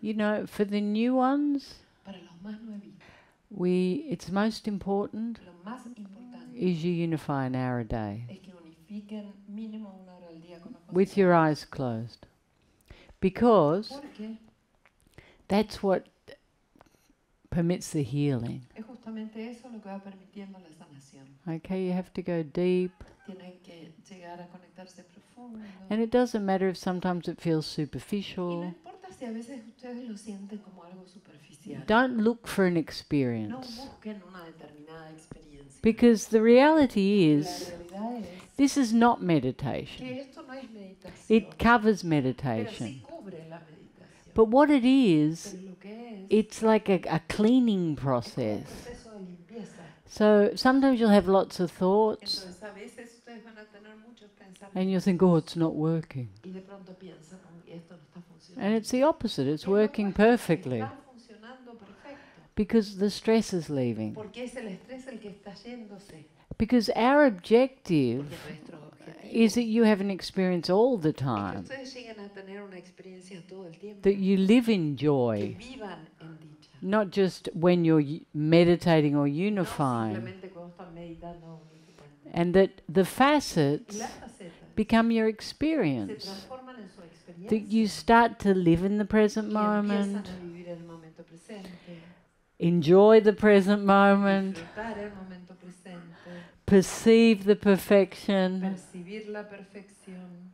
You know, for the new ones, Para los más nuevitos, it's most important lo más importante is you unify an hour a day es que unifiquen mínimo 1 hora al día con ojos with your cerrados. eyes closed. Because Porque that's what permits the healing. es justamente eso lo que va permitiendo la sanación. Okay, you have to go deep. Tienen que llegar a conectarse profundo. And it doesn't matter if sometimes it feels Y no superficial. importa si a veces ustedes lo sienten como algo superficial. Don't look for an No experience. busquen una determinada experiencia. Because the reality La is, realidad es this is not meditation. que esto no es meditación, It covers pero sí meditation. cubre la meditación. But what it is, Pero lo que es it's like a cleaning un process. proceso de limpieza. So sometimes you'll have lots of thoughts Entonces a veces ustedes van a tener muchos pensamientos and you'll think, oh, it's not working. y de pronto piensan, "Uy, esto no está And funcionando." it's the opposite, it's Es lo working opuesto, perfectly. está funcionando perfecto. Because the stress is leaving. Porque es el estrés el que está yéndose. Because our objective Porque nuestro objetivo is that you have an experience all the es que time, ustedes lleguen a tener una experiencia todo el tiempo, that you live in que joy, vivan en dicha. not just when you're meditating or No unifying, simplemente cuando están meditando o unificando. and that the Y facets las facetas become your se experience, transforman en su that experiencia you start to live in the present y moment, empiezan a vivir el momento presente, enjoy the present moment, disfrutar el momento presente, perceive the perfection, percibir la perfección,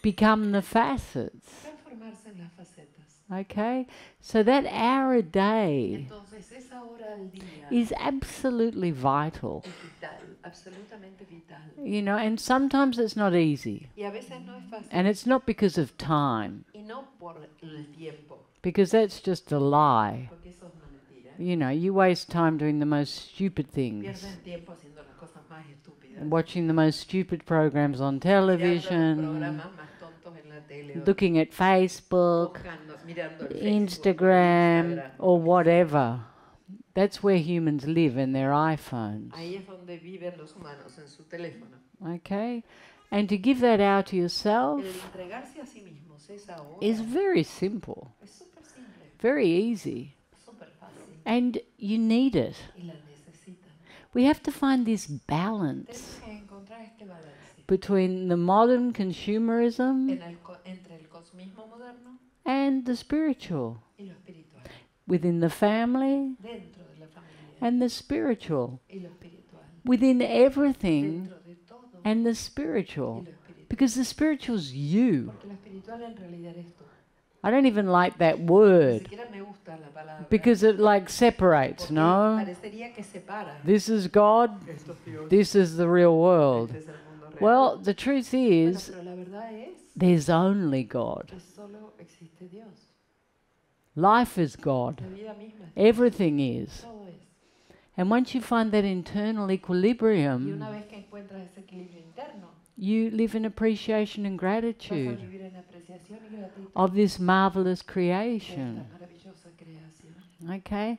become the facets. transformarse en las facetas. Okay? So that hour a day Entonces esa hora al día is absolutely vital. es vital, absolutamente vital. You know, and sometimes it's not easy. Y a veces no es fácil. And it's not because of time, Y no por el tiempo, because that's just a lie. porque eso es una mentira. You know, you waste time doing the most stupid things, Pierden tiempo haciendo las cosas más estúpidas. watching the most stupid programs on Mirando los television, programas más tontos en la tele. O looking at Facebook, mirando el Facebook, Instagram, Instagram. or whatever. That's where humans live, in their iPhones. Ahí es donde viven los humanos, en su teléfono. Okay? And to give that hour to El yourself entregarse a sí mismos esa hora is very simple, es súper simple, very easy, súper fácil and you need it. y la necesitan. We have to find this Tenemos balance que encontrar este balance between the modern consumerism entre el consumismo moderno and the spiritual, y lo espiritual, within the family dentro de la familia and the spiritual, y lo espiritual, within everything dentro de todo and the y spiritual. lo espiritual. Because the spiritual's you. Porque lo espiritual en realidad eres tú. I don't even like that Ni word siquiera me gusta la palabra. because it like separates, Porque no? parecería que separa. This is God, Esto es Dios, this is the real world. este es el mundo real. Well, the truth Bueno, is, pero la verdad es there's only God. que solo existe Dios. Life is God. La vida misma es Everything is. todo es. And once you find that internal Y equilibrium, una vez que encuentras ese equilibrio interno, you live in appreciation and vas a gratitude vivir en apreciación y gratitud of this marvelous de esta creation. maravillosa creación. Okay?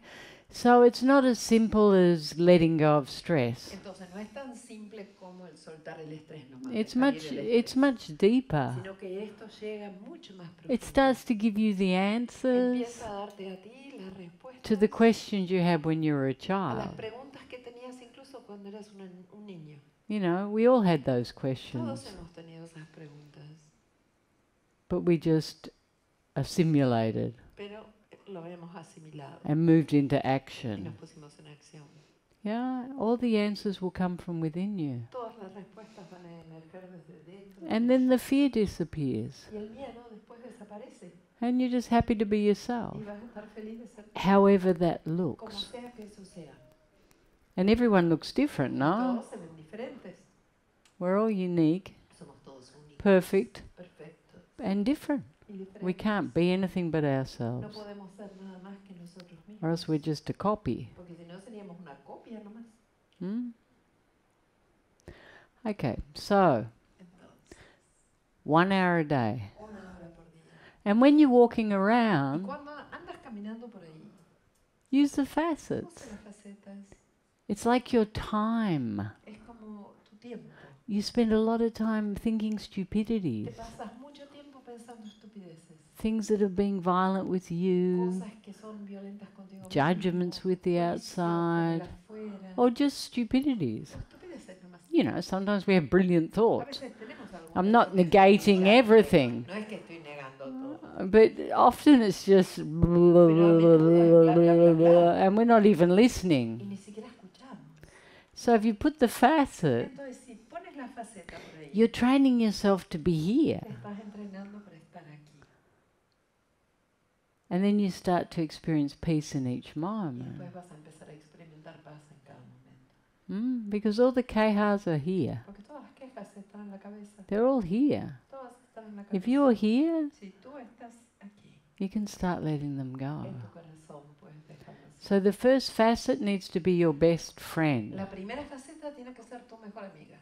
So it's not as simple as letting go of stress. Entonces no es tan simple como el soltar el estrés nomás, It's dejar ir much el it's estrés, much deeper. sino que esto llega mucho más It profundo. starts to give you the answers Empieza a darte a ti las respuestas to the questions you had when you were a a las child. preguntas que tenías incluso cuando eras un niño. You know, we all had those Todos questions, hemos tenido esas preguntas, but we just assimilated pero lo hemos asimilado and moved into y nos action. pusimos en acción. Yeah, all the answers will come from within you. Todas las respuestas van a emerger desde dentro. And then the fear disappears. Y el miedo después desaparece. And you're just happy to be Y yourself, vas a estar feliz de ser tú, however that como looks. sea que eso sea. And everyone looks different, no? Todos se ven diferentes. We're all unique, Somos todos únicos, perfect, perfectos and different. y diferentes. We can't be anything but No ourselves, podemos ser nada más que nosotros or else mismos. we're just a copy. Porque si no seríamos una copia nomás. Hmm? Okay, so Entonces, 1 hour a day. 1 hora por día. And when you're walking Y around, cuando andas caminando por ahí, use the usa facets. las facetas. It's like your time. Es como tu tiempo. You spend a lot of time thinking Te stupidities. pasas mucho tiempo pensando estupideces. veces. things that have been violent with you, Cosas que son violentas contigo judgments mismo, with the juicios con el outside, afuera, or just stupidities. o estupideces nomás. You know, sometimes we have brilliant A thoughts. veces tenemos algún I'm not pensamiento negating brillante. everything, No es que estoy negando todo. but often it's just Pero a menudo es bla, bla, bla, bla. and we're not even Y listening. ni siquiera escuchamos. So if you put the facet, Entonces, si pones la faceta por ahí, you're training yourself to be here. te estás entrenando para estar aquí. And then you start to experience peace in each Y moment. después vas a empezar a experimentar paz en cada momento. Because all the kehas are here. Porque todas las quejas están en la cabeza. They're all here. Todas están en la If cabeza. you're here, Si tú estás aquí, you can start letting them go. en tu corazón puedes dejarlas. So the first facet needs to be your best friend. La primera faceta tiene que ser tu mejor amiga.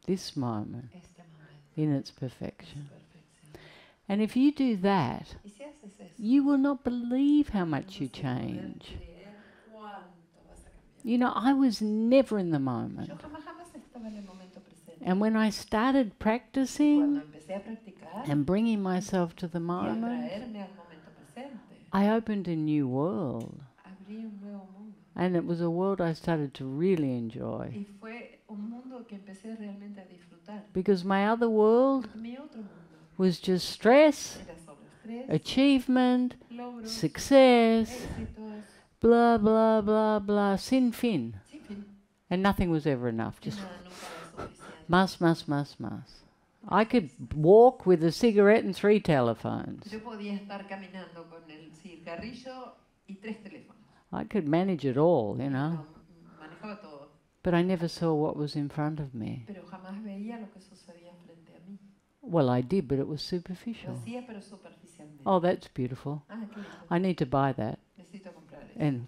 This moment Este momento in its es perfection. perfección. And if you do that, Y si haces eso, you will not believe how no much you vas a poder change. creer cuánto vas a cambiar. You know, I was never in the moment. Yo jamás estaba en el momento presente. And when I started Cuando practicing empecé a practicar and bringing myself to the y a moment, traerme al momento presente, I opened a new world. abrí un nuevo mundo. And it was a world I started to really enjoy. Y fue un mundo que empecé realmente a disfrutar. Because my other world Porque mi otro mundo was just stress, era solo estrés, achievement, logros, success, éxitos, blah, blah, blah, blah, sin fin. sin fin. And nothing was ever enough. Y Just nada nunca era suficiente. must. I could walk with a cigarette and 3 telephones. Yo podía estar caminando con el cigarrillo y 3 teléfonos. I could manage it all, you know. No, manejaba todo, But I never saw what was in front of me. pero jamás veía lo que sucedía frente a mí. Well, I did, but it was Lo superficial. hacía, pero superficialmente. Oh, that's beautiful. Ah, qué lindo. I need to buy that. Necesito comprar eso. And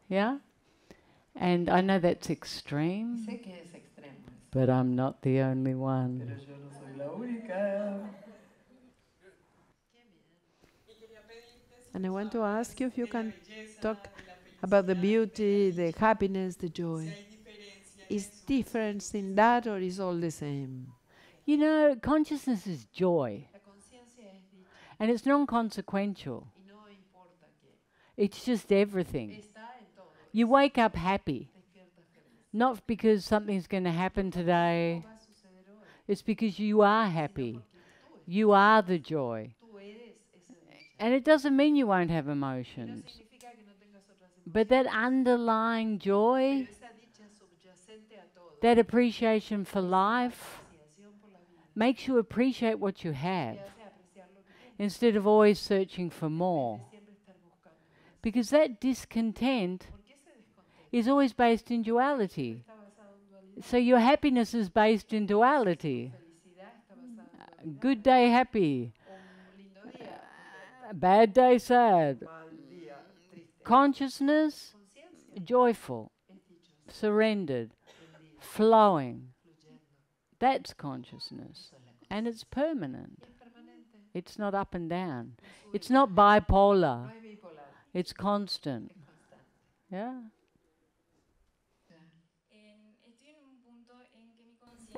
yeah, and I know that's extreme, Sé que es extremo eso, but I'm not the only pero one. yo no soy la única. And I want to ask you if you can talk about the beauty, the happiness, the joy. Is difference in that or is all the same? You know, consciousness is joy, La conciencia es dicha and it's non-consequential. y no importa qué. It's just everything. Está en todo. You wake up happy, Despiertas feliz. not because something's going to happen today. Va a suceder hoy. It's because you are happy. Porque tú, You are the joy. tú eres esa dicha. And it doesn't mean you won't have Y no emotions. significa que no tengas otras emociones. But that underlying joy, Pero esa dicha subyacente a todo, that appreciation for life, apreciación por la vida, makes you appreciate what you te have hace apreciar lo que tienes, instead of always searching for en more. vez de siempre estar buscando más. Because that discontent Porque ese descontento is always based in duality. está basado en dualidad. So your happiness is based in duality. Felicidad está basada en dualidad. Good day happy, Un lindo día, bad day sad. un mal día, triste. Consciousness, Conciencia joyful, es dichosa, surrendered, rendida, flowing. fluyendo. That's consciousness. Eso es la conciencia. And it's permanent. Y es permanente. It's not up and down. No sube, It's not no bipolar. es bipolar, It's constant. es constante. Yeah?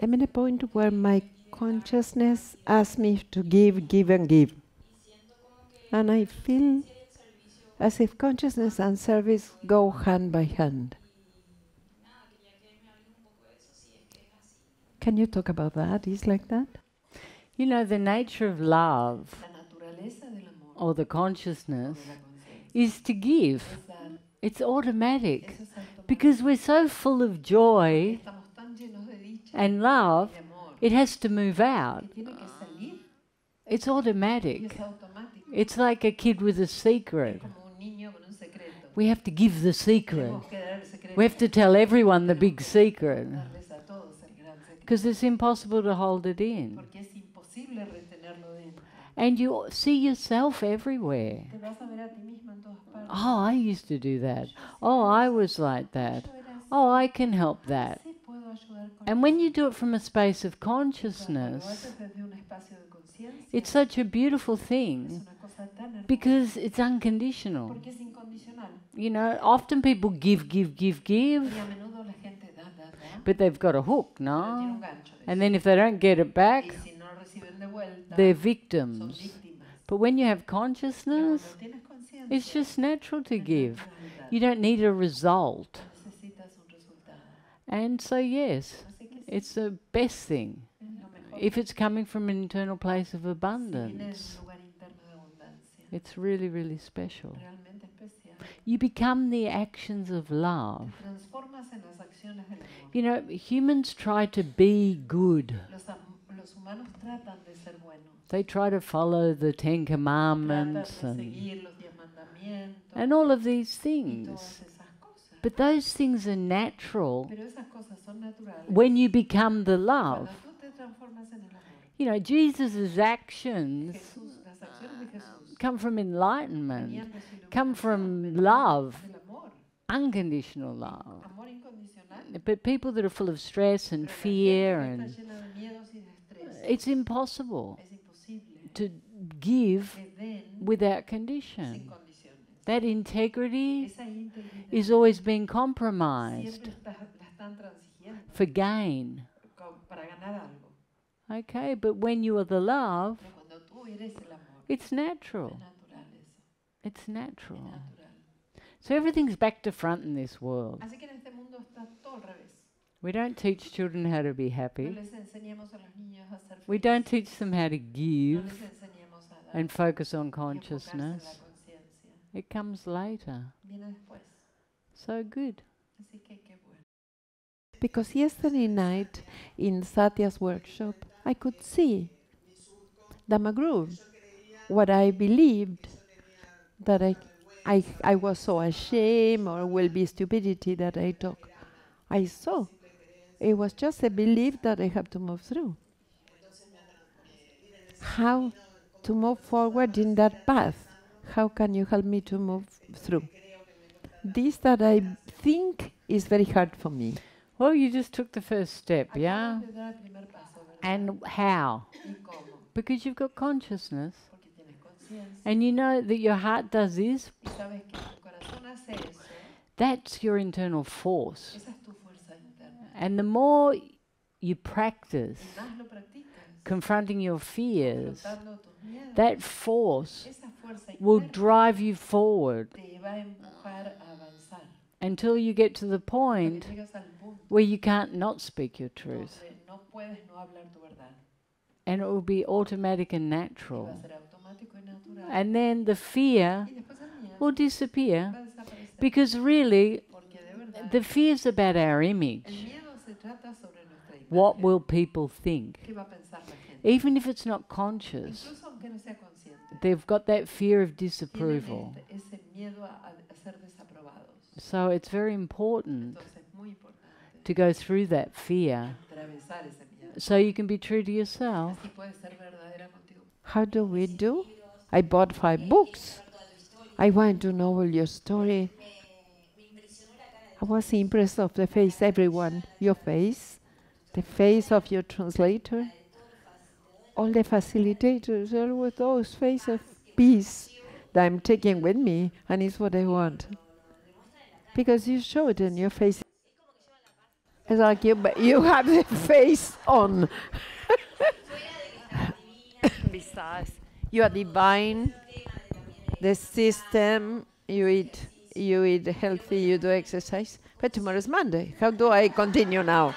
I'm in a point where my consciousness asks me to give, and give. And I feel as if consciousness and service go hand by hand. Can you talk about that? Is like that? You know, the nature of love La naturaleza del amor, or the o consciousness de la conciencia, is to give. es dar. It's automatic. Eso es automático. Because we're so full of joy Estamos tan llenos de dicha and love, y de amor it has to move out. que tiene que salir It's y automatic. es automático. It's like a kid with a Es secret. como un niño con un secreto. We have to give the secret. Tenemos que dar el secreto. We have to tell everyone the big secret. Darles a todos el gran secreto. Because it's impossible to hold it in. Porque es imposible retenerlo dentro. And you see yourself everywhere. Te vas a ver a ti misma en todas partes. Oh, I used to do that. Oh, I was like that. Yo era así. Oh, I can help that. Sí puedo ayudar con And eso. when you do it from a space of Cuando lo consciousness, haces desde un espacio de conciencia, it's such a beautiful es thing una cosa tan hermosa. because it's unconditional. Porque es incondicional. You know, often people give, Y a menudo la gente da, but they've got a hook, pero tiene un no? gancho. de And eso. then if they don't get it Y back, si reciben de vuelta, they're son victims. víctimas. But when you have Pero cuando consciousness, tienes conciencia, it's just natural to es give. natural dar. You don't need a result. No necesitas un resultado. And so, yes, Así que sí, it's the best thing es lo mejor. if it's coming from an internal place of Si viene de abundance. un lugar interno de abundancia, It's really, really special. realmente especial. You become the actions of love. Te transformas en las acciones del amor. You know, humans try to be good. Los humanos tratan de ser buenos. They try to follow the Ten Tratan Commandments de and seguir los 10 mandamientos all of these y things. todas esas cosas. But those things are natural Pero esas cosas son naturales. when you become the love. Cuando tú te transformas en el amor. You know, Jesus' actions Las acciones de Jesús come from enlightenment, venían de su come iluminación, from love, del amor, unconditional love. amor incondicional. But people that are full of stress and Pero la fear, gente que and está llena de miedos y de estrés, it's impossible es imposible to give que den without sin condition. condiciones. That integrity Esa integridad is always being compromised siempre la están transigiendo for gain. para ganar algo. Okay, but when you are the love, Pero cuando tú eres el amor, it's natural. es natural eso, It's es natural. natural. So everything's back to front in this world. Así que en este mundo está todo al revés. We don't teach children how to be No happy. les enseñemos a los niños a ser We felices. don't teach them how to No give les enseñemos a dar and focus on y enfocarse en la consciousness. conciencia. It comes later. Viene después. So good. Así que qué bueno. Because yesterday night in Satya's workshop, I could see Dhamma what I believed that I was so ashamed or will be stupidity that I talk. I saw. It was just a belief that I have to move through. How to move forward in that path? How can you help me to move through? This that I think is very hard for me. Well, you just took the first step, yeah? Acabas de dar el primer paso, ¿verdad? And how? ¿Y cómo? Because you've got consciousness. Porque tienes conciencia And you know that your heart does this. y sabes que tu corazón hace eso. That's your internal force. Esa es tu fuerza interna. And the more you practice Y más lo practicas, confronting your fears, confrontando tus miedos, that force esa fuerza will interna drive you forward te va a empujar a avanzar. until you get to the Porque point llegas al punto where you can't not speak your truth. donde no puedes no hablar tu verdad. And it will be automatic and Y va a natural. ser automático y natural. And then the fear Y después el miedo will disappear va a desaparecer. because really Porque de verdad, the fear's about our el image. miedo se trata sobre nuestra imagen. What will people think? ¿Qué va a pensar la gente? Even if it's not conscious, Incluso aunque no sea consciente. they've got that fear of Tienen disapproval. ese miedo a ser desaprobados. So it's very important Entonces es muy importante to go through that fear atravesar ese miedo. so you can be true to yourself. Así puedes ser verdadera contigo. How do we do? I bought 5 books. I want to know your story. I was impressed of the face, everyone. Your face, the face of your translator, all the facilitators, all with those face of peace that I'm taking with me, and it's what I want. Because you show it in your face. It's like you have the face on. Besides, you are divine. The system, you eat healthy, you do exercise. But tomorrow is Monday. How do I continue now?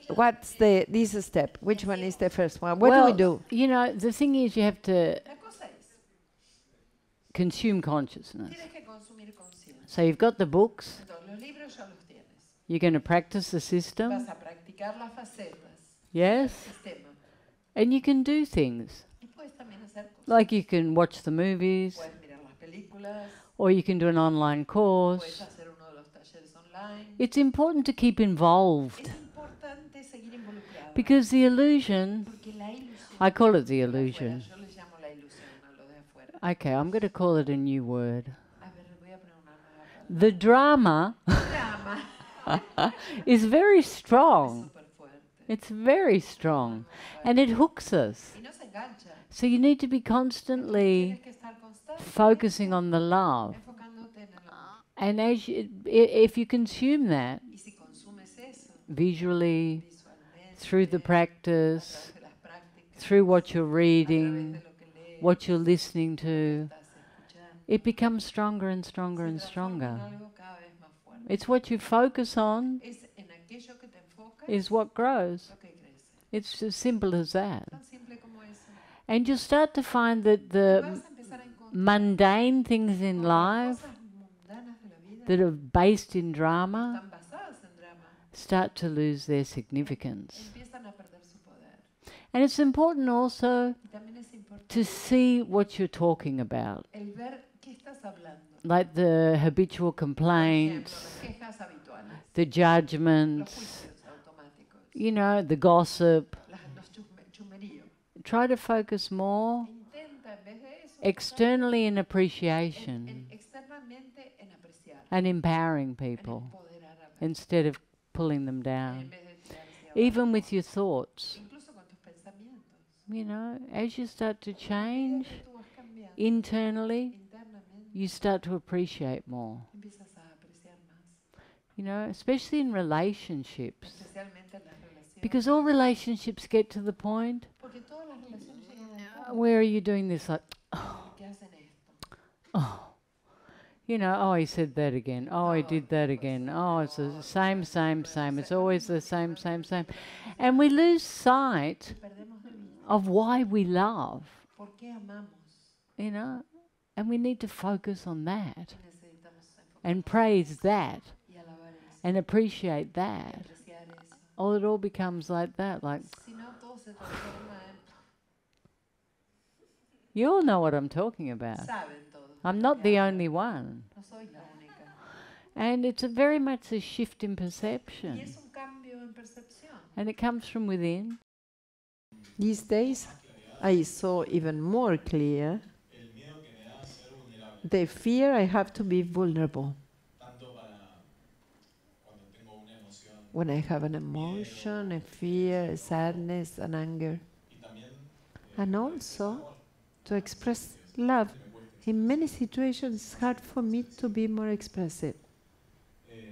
What's this step? Which one is the first one? What do we do? You know, the thing is you have to La cosa es, consume consciousness. tienes que consumir conciencia. So you've got the books, Entonces los libros ya los tienes. you're going to practice the Vas system, a practicar las facetas yes? del sistema. And you can do things. Y puedes también hacer cosas. Like you can watch the movies, Puedes mirar las películas, or you can do an online puedes course. hacer uno de los talleres online. It's important to keep involved Es importante seguir involucrado. because the illusion, Porque la ilusión I call it the de afuera, illusion. yo le llamo la ilusión a lo de afuera. Okay, I'm going to call it a new word. A ver, voy a poner una nueva palabra. The drama Drama. is very Es strong. súper fuerte. It's very strong. And it hooks us. Y no se engancha. So you need to be constantly Tienes que estar constante, focusing on the love. enfocándote en el amor. And as if you consume that Y si consumes eso visually, visualmente, through the a practice, través de las through what you're a través reading, de lo que lees, what you're listening lo que to, estás escuchando, it becomes stronger and stronger se and transforma en stronger. algo cada vez más fuerte. It's what you focus on Es en aquello que te enfocas is what grows. lo que crece. It's as simple as that. Tan simple como eso. And you'll start to find that Y the vas a empezar a encontrar mundane things in como las life cosas mundanas de la vida that are based in que drama están basadas en drama start to lose their significance. empiezan a perder su poder. And it's important also Y también es to importante see what you're talking about, el ver qué estás hablando. like the habitual Por ejemplo, complaints, las quejas habituales, the los judgments, juicios automáticos, you know, the gossip. los chumeríos. Try to focus more Intenta en vez de eso externally in en appreciation externamente en apreciar, and empowering en people empoderar a la instead of pulling them en down. vez de tirar hacia abajo. Even with your thoughts, Incluso con tus pensamientos. you know, as you start to A medida change que tú vas cambiando internally, internamente, you start to appreciate more. empiezas a apreciar más, You know, especially in relationships. especialmente en las relaciones. Because all relationships get to the point, Porque todas las relaciones llegan al punto where are you doing this like, que hacen esto. oh, you know, oh, he said that again. Oh, he did that again. Oh, it's the same, same, same. It's always the same, same, same. And we lose sight Perdemos de vista of why we love, por qué amamos you know, and we need to focus on that y necesitamos enfocarnos and praise that y alabar eso and appreciate y that. apreciar eso. Or it all becomes like that, like, Si no, todo se transforma en... you all know what I'm talking about. Saben todos. I'm not the only one. No soy la única. And it's a very much a shift in Y perception. es un cambio en percepción. And it comes from within. These days, I saw even more clear the fear I have to be vulnerable. When I have an emotion, a fear, a sadness, an anger. And also to express love. In many situations, it's hard for me to be more expressive.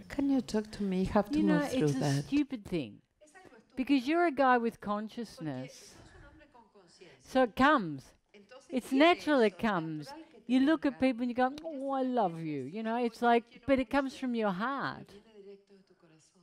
Can you talk to me? Have to You know, move through it's a that. stupid thing. Es algo estúpido. Because you're a guy with Porque consciousness. sos un hombre con conciencia. So it comes. Entonces It's viene natural it eso, es comes. natural que te You look venga. at people and you go, oh, I love you. You know, it's like, but it comes from your heart. Viene directo de tu corazón.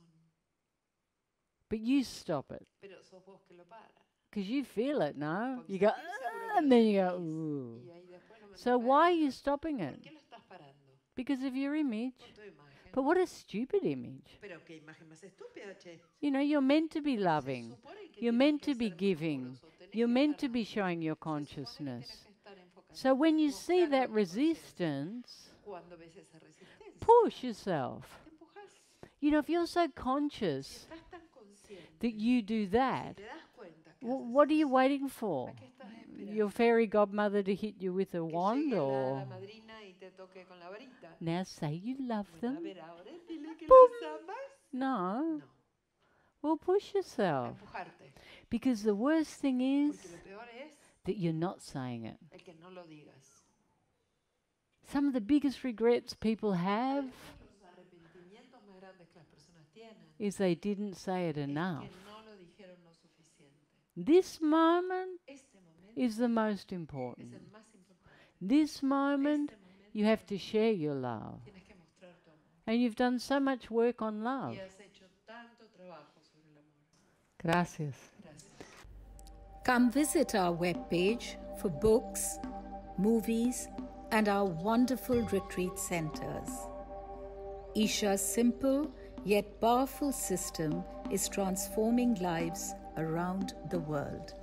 But you stop it. Pero sos vos que lo paras. Because you feel it, no? Porque You go, sentís seguro que and lo then you go, sentís. ooh. Y ahí después lo So manifestás. why are you stopping ¿Por it? qué lo estás parando? Because of your image. Por tu imagen. But what a stupid image. Pero qué imagen más estúpida, che. You know, you're meant to be Se loving. supone que You're tienes meant que to be ser más giving. amoroso, tenés You're que meant estar to be más- showing your se supone que consciousness. tenés que estar enfocando, So when you see mostrando that tu conciencia. resistance, Cuando ves esa resistencia, push yourself. te empujas. You know, if you're so Si conscious estás tan consciente, that you do si that, te das cuenta que haces what are you eso, waiting for? ¿a qué estás esperando? Your fairy godmother to hit you with a Que wand, llegue la or madrina y te toque con la varita. now say you love A them? ver, ahora dile que Boom. los amas. No. No, Well, push a yourself. empujarte. Because the worst thing Porque is lo peor es that you're not saying it. el que no lo digas. Some of the biggest regrets people have Los arrepentimientos más grandes que las personas tienen is they didn't say it es enough. que no lo dijeron lo suficiente. This moment Este momento is the most es el important. más importante. This moment, Este momento you have to share your love. tienes que mostrar tu amor. And you've done so much work on love. Y has hecho tanto trabajo sobre el amor. Gracias. Gracias. Come visit our webpage for books, movies, and our wonderful retreat centers. Isha's simple yet powerful system is transforming lives around the world.